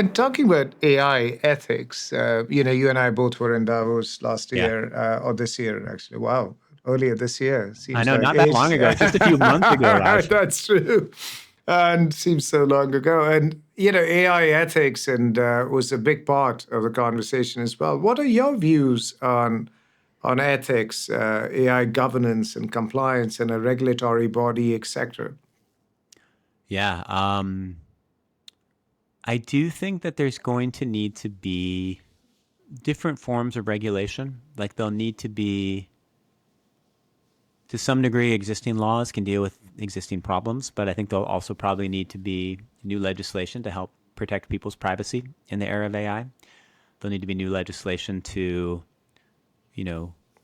And talking about AI ethics, you and I both were in Davos last Yeah. year, or this year, actually. Wow, earlier this year. I Seems know, like not that long age. ago, just a few months ago, Raj. That's true. And seems so long ago. And, AI ethics was a big part of the conversation as well. What are your views on ethics, AI governance and compliance and a regulatory body, etc.? Yeah. I do think that there's going to need to be different forms of regulation. Like there'll need to be, to some degree, existing laws can deal with existing problems, but I think there'll also probably need to be new legislation to help protect people's privacy in the era of AI. There'll need to be new legislation to,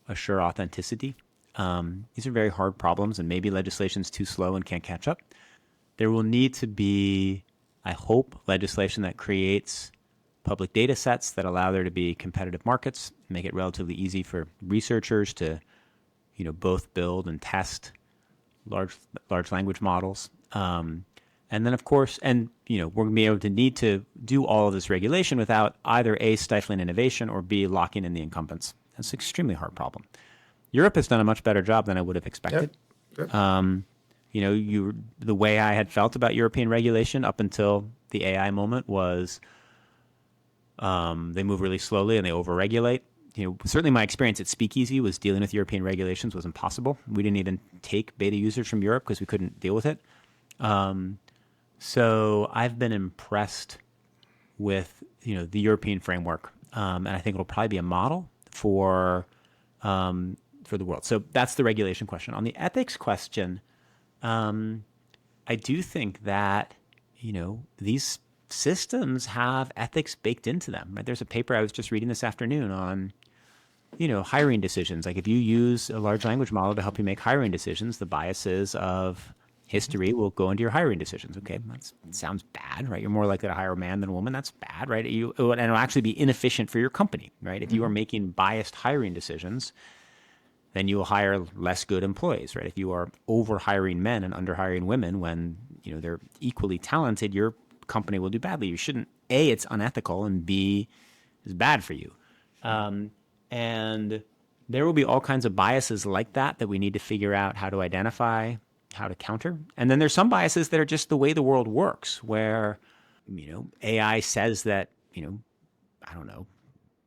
assure authenticity. These are very hard problems, and maybe legislation's too slow and can't catch up. There will need to be, I hope, legislation that creates public data sets that allow there to be competitive markets, make it relatively easy for researchers to, both build and test large language models. And then, of course, we're going to be able to need to do all of this regulation without either A, stifling innovation, or B, locking in the incumbents. That's an extremely hard problem. Europe has done a much better job than I would have expected. Yep. The way I had felt about European regulation up until the AI moment was they move really slowly and they overregulate. Certainly my experience at Speakeasy was dealing with European regulations was impossible. We didn't even take beta users from Europe because we couldn't deal with it. So I've been impressed with the European framework, and I think it'll probably be a model for the world. So that's the regulation question. On the ethics question, I do think that these systems have ethics baked into them. Right? There's a paper I was just reading this afternoon on hiring decisions. Like if you use a large language model to help you make hiring decisions, the biases of history will go into your hiring decisions. Okay, that sounds bad, right? You're more likely to hire a man than a woman. That's bad, right? And it'll actually be inefficient for your company, right? If you are making biased hiring decisions, then you will hire less good employees, right? If you are over hiring men and under hiring women when they're equally talented, your company will do badly. You shouldn't. A, it's unethical, and B, is bad for you. And there will be all kinds of biases like that we need to figure out how to identify, how to counter. And then there's some biases that are just the way the world works, where, AI says that, I don't know,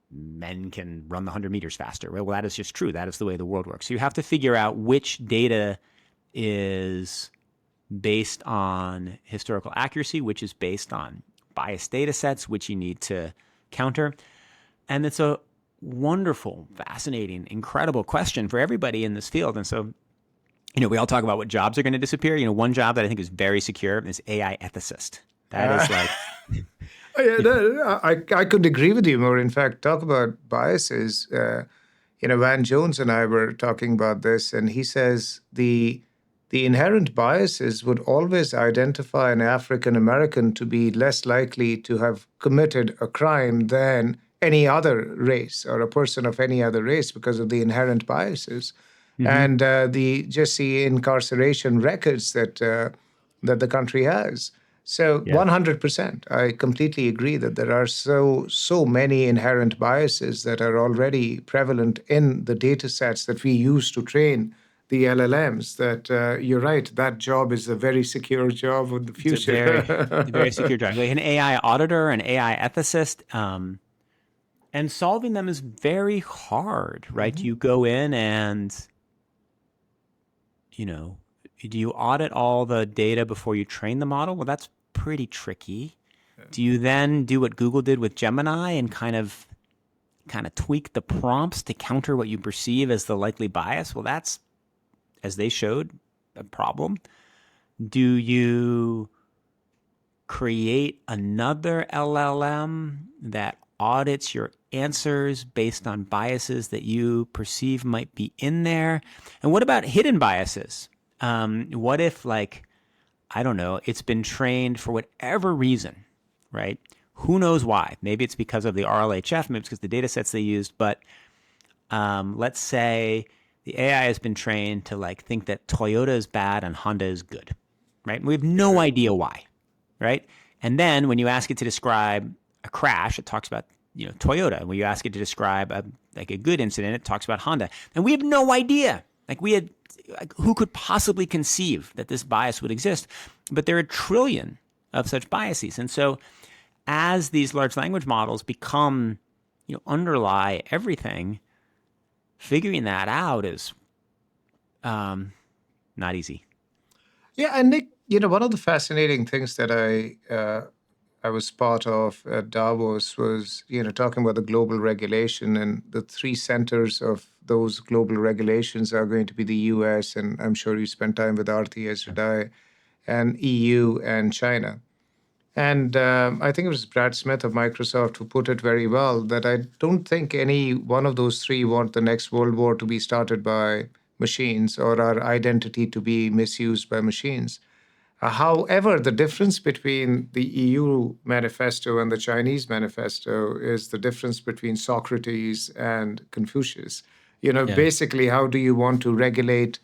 men can run the 100 meters faster. Well, that is just true. That is the way the world works. So you have to figure out which data is based on historical accuracy, which is based on biased data sets, which you need to counter. And it's a wonderful, fascinating, incredible question for everybody in this field. And so, we all talk about what jobs are going to disappear. One job that I think is very secure is AI ethicist. That is like... I couldn't agree with you more. In fact, talk about biases. Van Jones and I were talking about this, and he says the inherent biases would always identify an African American to be less likely to have committed a crime than any other race or a person of any other race because of the inherent biases. And the incarceration records that the country has. So 100%, I completely agree that there are so many inherent biases that are already prevalent in the data sets that we use to train the LLMs, that you're right, that job is a very secure job of the future. It's a very secure job. Like an AI auditor, an AI ethicist, and solving them is very hard, right? You go in and, do you audit all the data before you train the model? Well, that's pretty tricky. Do you then do what Google did with Gemini and kind of tweak the prompts to counter what you perceive as the likely bias? Well, that's, as they showed, a problem. Do you create another LLM that audits your answers based on biases that you perceive might be in there? And what about hidden biases? What if, I don't know, it's been trained for whatever reason, right? Who knows why? Maybe it's because of the RLHF, maybe it's because of the data sets they used, but let's say the AI has been trained to think that Toyota is bad and Honda is good, right? We have no idea why, right? And then when you ask it to describe a crash, it talks about Toyota. And when you ask it to describe a good incident, it talks about Honda. And we have no idea. Who could possibly conceive that this bias would exist? But there are a trillion of such biases. And so as these large language models become, underlie everything, figuring that out is not easy. Yeah, and Nick, one of the fascinating things that I was part of at Davos was, talking about the global regulation, and the three centers of those global regulations are going to be the US, and I'm sure you spent time with Aarti as did I, and EU and China. And I think it was Brad Smith of Microsoft who put it very well, that I don't think any one of those three want the next World War to be started by machines or our identity to be misused by machines. However, the difference between the EU manifesto and the Chinese manifesto is the difference between Socrates and Confucius. Yeah. Basically, how do you want to regulate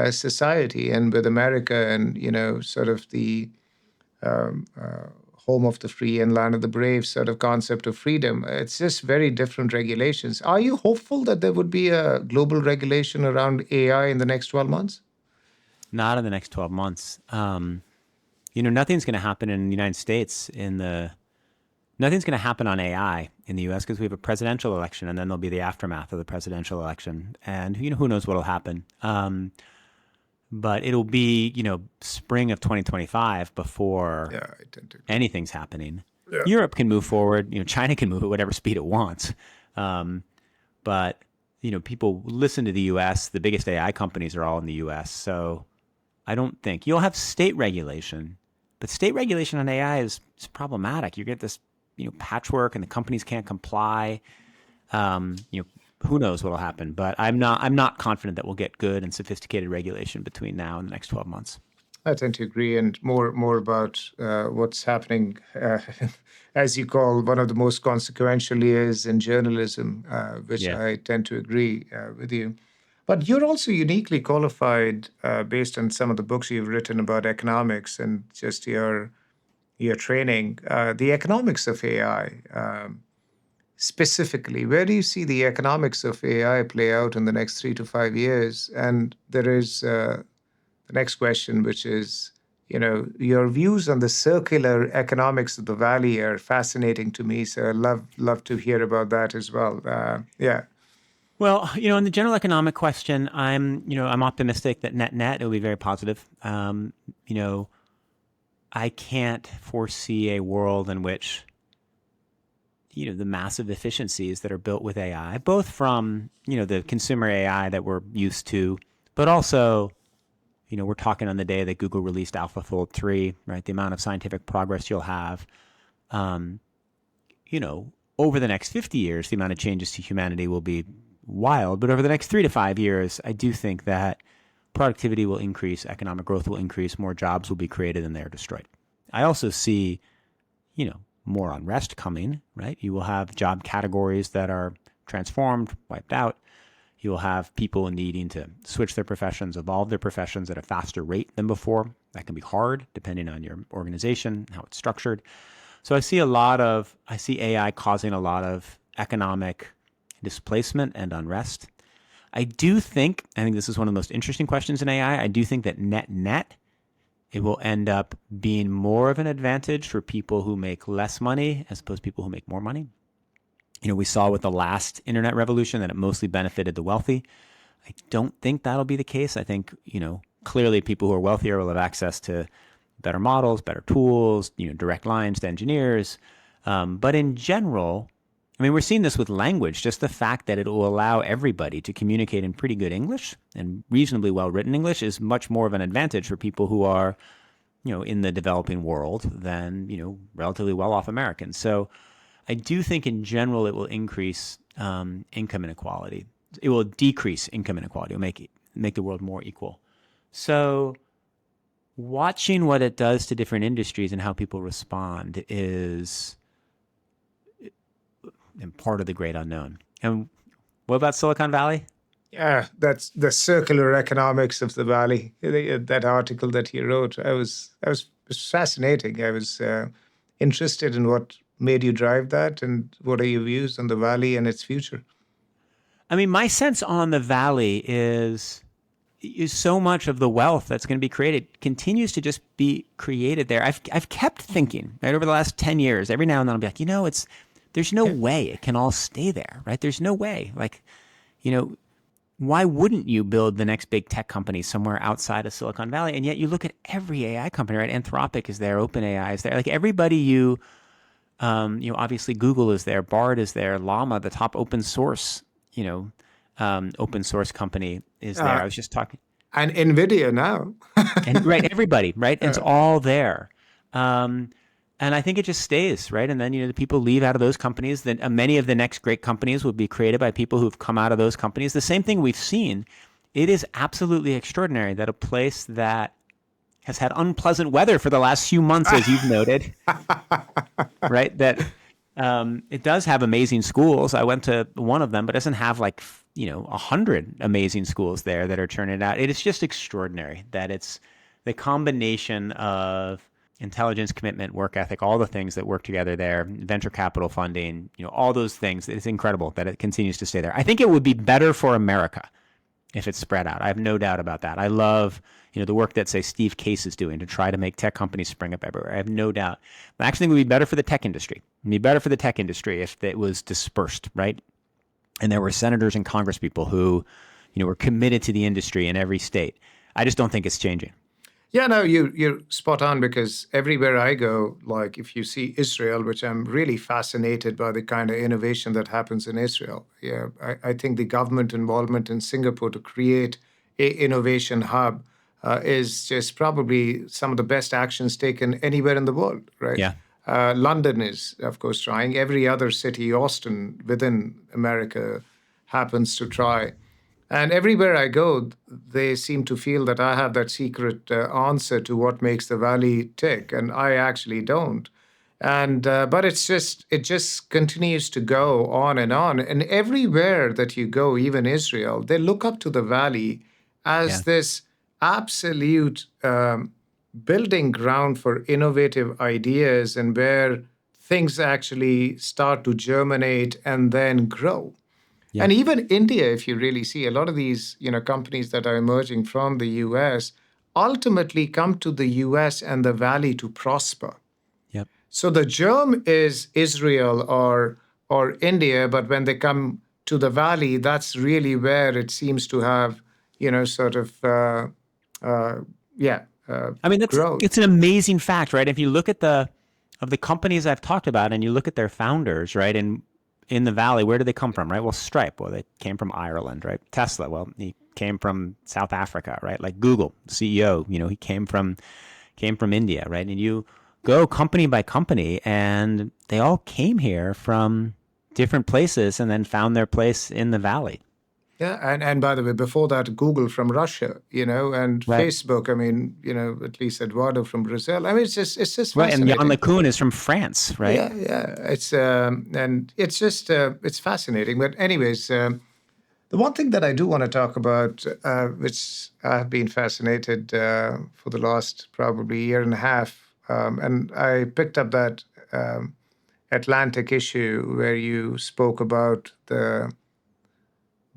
society? And with America and, sort of the home of the free and land of the brave sort of concept of freedom, it's just very different regulations. Are you hopeful that there would be a global regulation around AI in the next 12 months? Not in the next 12 months. Nothing's going to happen in the United States nothing's going to happen on AI in the US because we have a presidential election, and then there'll be the aftermath of the presidential election. And who knows what'll happen. But it'll be, spring of 2025 before Yeah, I tend to. anything's happening. Yeah. Europe can move forward. China can move at whatever speed it wants. But people listen to the U.S. The biggest AI companies are all in the U.S. So I don't think you'll have state regulation, but state regulation on AI is problematic. You get this patchwork, and the companies can't comply. Who knows what'll happen? But I'm not confident that we'll get good and sophisticated regulation between now and the next 12 months. I tend to agree, and more about what's happening, as you call one of the most consequential years in journalism, which Yeah. I tend to agree with you. But you're also uniquely qualified based on some of the books you've written about economics and just your training, the economics of AI. Specifically, where do you see the economics of AI play out in the next 3 to 5 years? And there is the next question, which is, your views on the circular economics of the valley are fascinating to me. So I'd love to hear about that as well. Yeah. Well, in the general economic question, I'm optimistic that net it will be very positive. I can't foresee a world in which the massive efficiencies that are built with AI, both from, the consumer AI that we're used to, but also, we're talking on the day that Google released AlphaFold 3, right? The amount of scientific progress you'll have, over the next 50 years, the amount of changes to humanity will be wild. But over the next 3 to 5 years, I do think that productivity will increase, economic growth will increase, more jobs will be created, and they're destroyed. I also see, more unrest coming, right? You will have job categories that are transformed, wiped out. You will have people needing to switch their professions, evolve their professions at a faster rate than before. That can be hard depending on your organization, how it's structured. So I see AI causing a lot of economic displacement and unrest. I think this is one of the most interesting questions in AI. I do think that net, it will end up being more of an advantage for people who make less money as opposed to people who make more money. We saw with the last internet revolution that it mostly benefited the wealthy. I don't think that'll be the case. I think, clearly people who are wealthier will have access to better models, better tools, direct lines to engineers. But in general, we're seeing this with language, just the fact that it will allow everybody to communicate in pretty good English and reasonably well-written English is much more of an advantage for people who are, in the developing world than, relatively well-off Americans. So I do think in general it will increase income inequality. It will decrease income inequality. It will make the world more equal. So watching what it does to different industries and how people respond is part of the great unknown. And what about Silicon Valley? Yeah, that's the circular economics of the valley. That article that he wrote, it was fascinating. I was interested in what made you drive that, and what are your views on the Valley and its future? I mean, my sense on the Valley is so much of the wealth that's going to be created continues to just be created there. I've kept thinking right over the last 10 years, every now and then I'll be like, there's no Yeah. way it can all stay there, right? There's no way. Like, you know, why wouldn't you build the next big tech company somewhere outside of Silicon Valley? And yet you look at every AI company, right? Anthropic is there, OpenAI is there. Like everybody obviously Google is there, Bard is there, Llama, the top open source company is there. Uh, I was just talking, and NVIDIA now. and right, everybody, right? It's all there. Um, and I think it just stays, right? And then, the people leave out of those companies. Then many of the next great companies will be created by people who've come out of those companies. The same thing we've seen. It is absolutely extraordinary that a place that has had unpleasant weather for the last few months, as you've noted, right? That it does have amazing schools. I went to one of them, but it doesn't have 100 amazing schools there that are churning out. It is just extraordinary that it's the combination of intelligence, commitment, work ethic, all the things that work together there, venture capital funding, all those things. It's incredible that it continues to stay there. I think it would be better for America if it's spread out. I have no doubt about that. I love, the work that, say, Steve Case is doing to try to make tech companies spring up everywhere. I have no doubt. I actually think it would be better for the tech industry. It would be better for the tech industry if it was dispersed, right? And there were senators and congresspeople who, were committed to the industry in every state. I just don't think it's changing. Yeah, no, you're spot on, because everywhere I go, like if you see Israel, which I'm really fascinated by the kind of innovation that happens in Israel. Yeah, I think the government involvement in Singapore to create a innovation hub is just probably some of the best actions taken anywhere in the world, right? Yeah. London is, of course, trying. Every other city, Austin within America, happens to try. And everywhere I go, they seem to feel that I have that secret answer to what makes the Valley tick, and I actually don't. And but it just continues to go on and on. And everywhere that you go, even Israel, they look up to the Valley Yeah. as this absolute building ground for innovative ideas, and where things actually start to germinate and then grow. Yeah. And even India, if you really see, a lot of these, companies that are emerging from the US ultimately come to the US and the Valley to prosper. Yep. So the germ is Israel or India, but when they come to the Valley, that's really where it seems to have, sort of, I mean, growth. it's an amazing fact, right? If you look at of the companies I've talked about and you look at their founders, right? And in the Valley, where do they come from, right? Well, Stripe, well, they came from Ireland, right? Tesla, well, he came from South Africa, right? Like Google CEO, he came from India, right? And you go company by company, and they all came here from different places and then found their place in the Valley. Yeah, and by the way, before that, Google from Russia, and Right. Facebook. I mean, at least Eduardo from Brazil. I mean, it's just Right. And Jan fascinating. LeCun is from France, right? Yeah, yeah. It's and it's just it's fascinating. But anyways, the one thing that I do want to talk about, which I've been fascinated for the last probably year and a half, and I picked up that Atlantic issue where you spoke about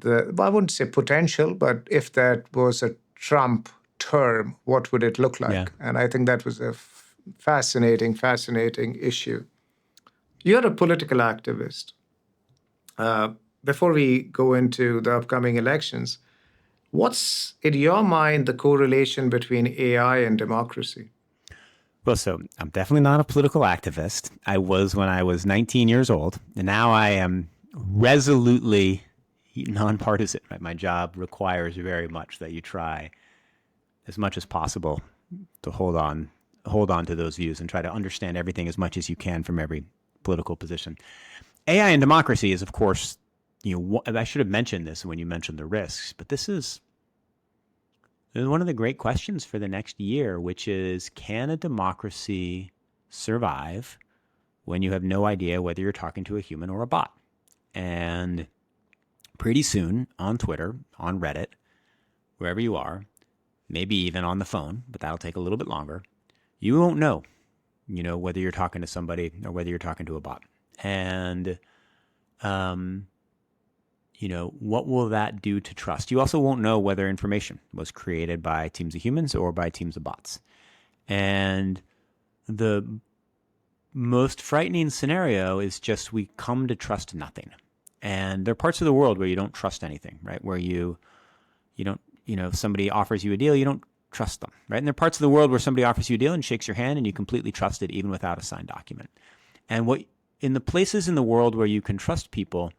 well, I wouldn't say potential, but if that was a Trump term, what would it look Yeah. like? And I think that was a fascinating issue. You're a political activist. Before we go into the upcoming elections, what's, in your mind, the correlation between AI and democracy? Well, so I'm definitely not a political activist. I was when I was 19 years old, and now I am resolutely nonpartisan. Right? My job requires very much that you try as much as possible to hold on to those views and try to understand everything as much as you can from every political position. AI and democracy is, of course, I should have mentioned this when you mentioned the risks, but this is one of the great questions for the next year, which is, can a democracy survive when you have no idea whether you're talking to a human or a bot? And pretty soon on Twitter, on Reddit, wherever you are, maybe even on the phone, but that'll take a little bit longer, you won't know whether you're talking to somebody or whether you're talking to a bot. And, what will that do to trust? You also won't know whether information was created by teams of humans or by teams of bots. And the most frightening scenario is just we come to trust nothing. And there are parts of the world where you don't trust anything, right? Where you don't, if somebody offers you a deal, you don't trust them, right? And there are parts of the world where somebody offers you a deal and shakes your hand and you completely trust it even without a signed document. And in the places in the world where you can trust people,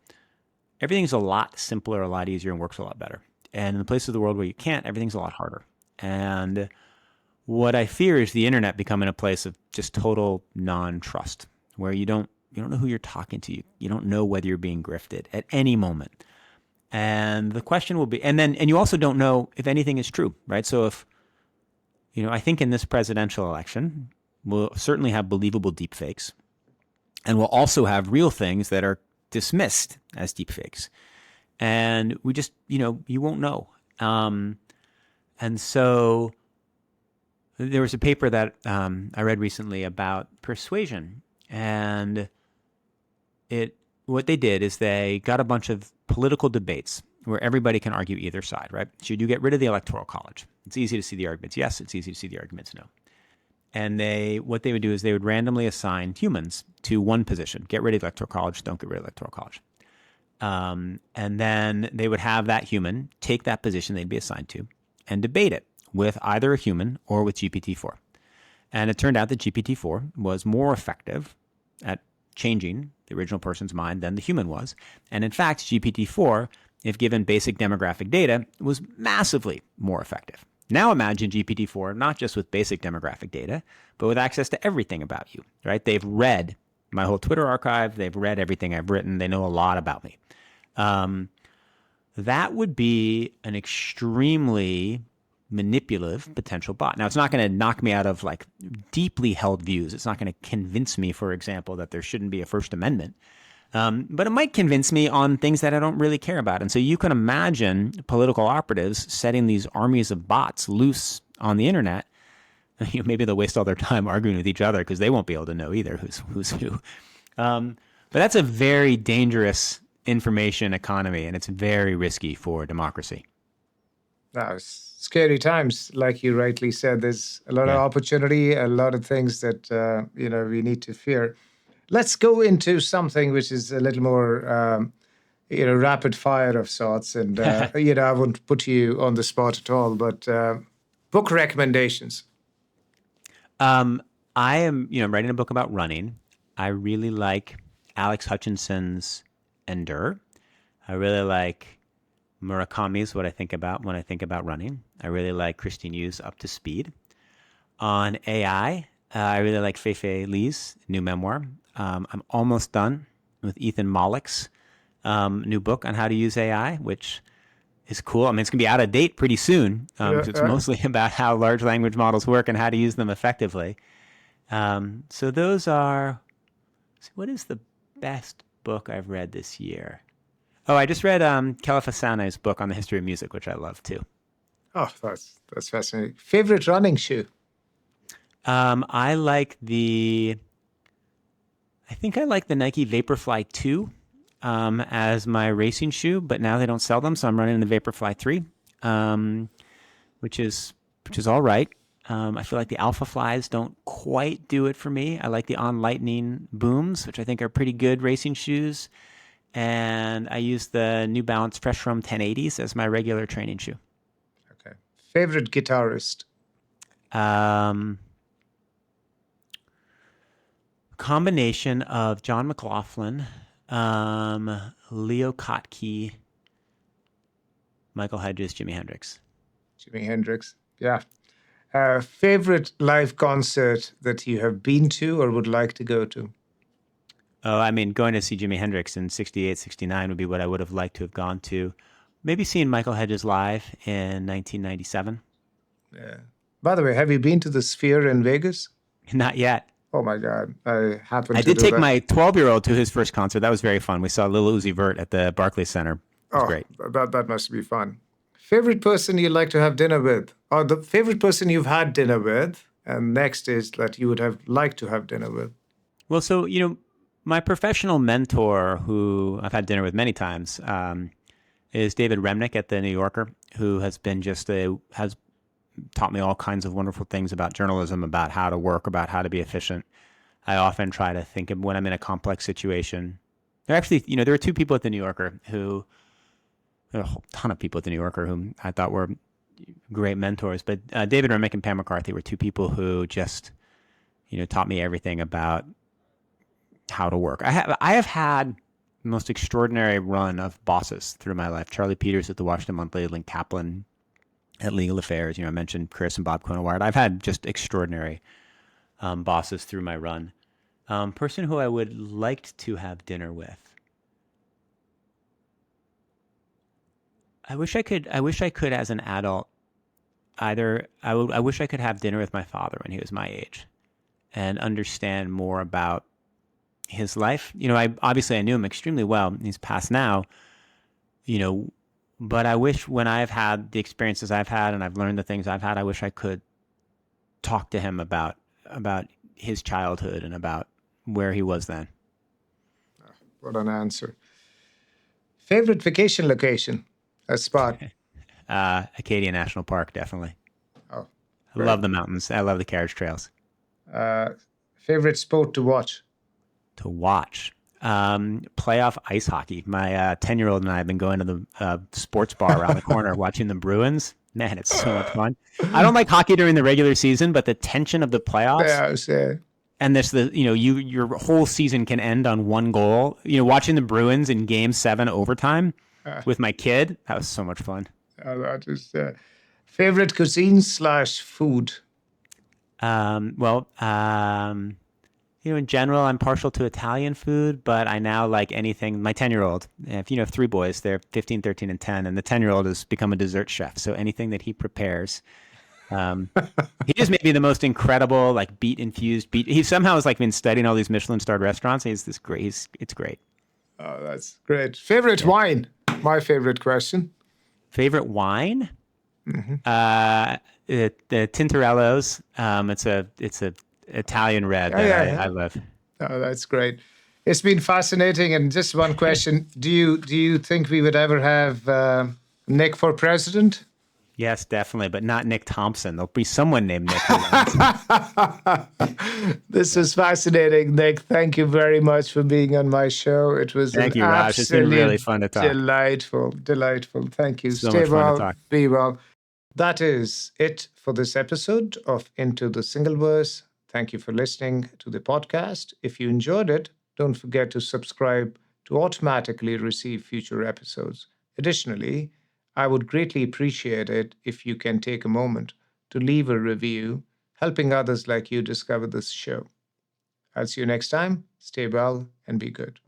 everything's a lot simpler, a lot easier, and works a lot better. And in the places of the world where you can't, everything's a lot harder. And what I fear is the internet becoming a place of just total non-trust, where you don't know who you're talking to. You don't know whether you're being grifted at any moment. And the question will be, and you also don't know if anything is true, right? So if, I think in this presidential election, we'll certainly have believable deepfakes, and we'll also have real things that are dismissed as deepfakes. And we just, you won't know. And so there was a paper that I read recently about persuasion, and what they did is they got a bunch of political debates where everybody can argue either side, right? Should you get rid of the Electoral College? It's easy to see the arguments yes, it's easy to see the arguments no. And what they would do is they would randomly assign humans to one position. Get rid of the Electoral College, don't get rid of the Electoral College. And then they would have that human take that position they'd be assigned to and debate it with either a human or with GPT-4. And it turned out that GPT-4 was more effective at changing the original person's mind than the human was. And in fact, GPT-4, if given basic demographic data, was massively more effective. Now imagine GPT-4 not just with basic demographic data, but with access to everything about you, right? They've read my whole Twitter archive. They've read everything I've written. They know a lot about me. That would be an extremely manipulative potential bot. Now, it's not going to knock me out of like deeply held views. It's not going to convince me, for example, that there shouldn't be a First Amendment. But it might convince me on things that I don't really care about. And so you can imagine political operatives setting these armies of bots loose on the internet. Maybe they'll waste all their time arguing with each other because they won't be able to know either who's who. But that's a very dangerous information economy, and it's very risky for democracy. Scary times, like you rightly said. There's a lot of opportunity, a lot of things that we need to fear. Let's go into something which is a little more, rapid fire of sorts. And I won't put you on the spot at all, but book recommendations. I am, writing a book about running. I really like Alex Hutchinson's Endure. I really like Murakami's What I Think About When I Think About Running. I really like Christine Yu's Up to Speed. On AI, I really like Fei Li's new memoir. I'm almost done with Ethan Mollick's new book on how to use AI, which is cool. I mean, it's going to be out of date pretty soon. It's mostly about how large language models work and how to use them effectively. So those are... What is the best book I've read this year? Oh, I just read Kelefa Sane's book on the history of music, which I love too. Oh, that's fascinating. Favorite running shoe? I like the Nike Vaporfly 2 as my racing shoe, but now they don't sell them, so I'm running the Vaporfly 3, which is all right. I feel like the Alpha Flies don't quite do it for me. I like the On Lightning Booms, which I think are pretty good racing shoes. And I use the New Balance Fresh From 1080s as my regular training shoe. Okay. Favorite guitarist? Combination of John McLaughlin, Leo Kottke, Michael Hedges, Jimi Hendrix. Jimi Hendrix, yeah. Favorite live concert that you have been to or would like to go to? Oh, I mean, going to see Jimi Hendrix in 68, 69 would be what I would have liked to have gone to. Maybe seeing Michael Hedges live in 1997. Yeah. By the way, have you been to the Sphere in Vegas? Not yet. Oh my God, I did take my 12-year-old to his first concert. That was very fun. We saw Lil Uzi Vert at the Barclays Center. It was great. That must be fun. Favorite person you'd like to have dinner with, or the favorite person you've had dinner with, And next is that you would have liked to have dinner with. Well, so, my professional mentor, who I've had dinner with many times, is David Remnick at the New Yorker, who has been has taught me all kinds of wonderful things about journalism, about how to work, about how to be efficient. I often try to think of when I'm in a complex situation. There actually, there were two people at the New Yorker there are a whole ton of people at the New Yorker whom I thought were great mentors, but David Remnick and Pam McCarthy were two people who just, taught me everything about how to work. I have had the most extraordinary run of bosses through my life. Charlie Peters at the Washington Monthly, Lynn Kaplan at Legal Affairs. I mentioned Chris and Bob Cohen-Wired. I've had just extraordinary bosses through my run. Person who I would like to have dinner with. I wish I could as an adult. I wish I could have dinner with my father when he was my age, and understand more about his life. I knew him extremely well. He's passed now. But I wish when I've had the experiences I've had and I've learned the things I've had, I wish I could talk to him about his childhood and about where he was then. What an answer. Favorite vacation location? A spot? Acadia National Park, definitely. Oh, I love the mountains. I love the carriage trails. Favorite sport to watch? Playoff ice hockey. My 10-year-old and I have been going to the sports bar around the corner watching the Bruins. Man, it's so much fun. I don't like hockey during the regular season, but the tension of the playoffs and your whole season can end on one goal. Watching the Bruins in Game 7 overtime with my kid, that was so much fun. That is favorite cuisine / food. In general, I'm partial to Italian food, but I now like anything. My 10-year-old, if you have three boys, they're 15, 13, and 10, and the 10-year-old has become a dessert chef. So anything that he prepares, he just made me the most incredible, like beet-infused beet. He somehow has been studying all these Michelin-starred restaurants. He's this great. It's great. Oh, that's great. Favorite wine? My favorite question. Favorite wine? Mm-hmm. The Tintorello's. It's a Italian red that I love. Oh, that's great. It's been fascinating. And just one question: Do you think we would ever have Nick for president? Yes, definitely, but not Nick Thompson. There'll be someone named Nick. This was fascinating, Nick. Thank you very much for being on my show. It was Thank you, Raj. It's been really fun to talk. Delightful. Thank you. So Stay much fun well. to talk. Be well. That is it for this episode of Into the SingleVerse. Thank you for listening to the podcast. If you enjoyed it, don't forget to subscribe to automatically receive future episodes. Additionally, I would greatly appreciate it if you can take a moment to leave a review, helping others like you discover this show. I'll see you next time. Stay well and be good.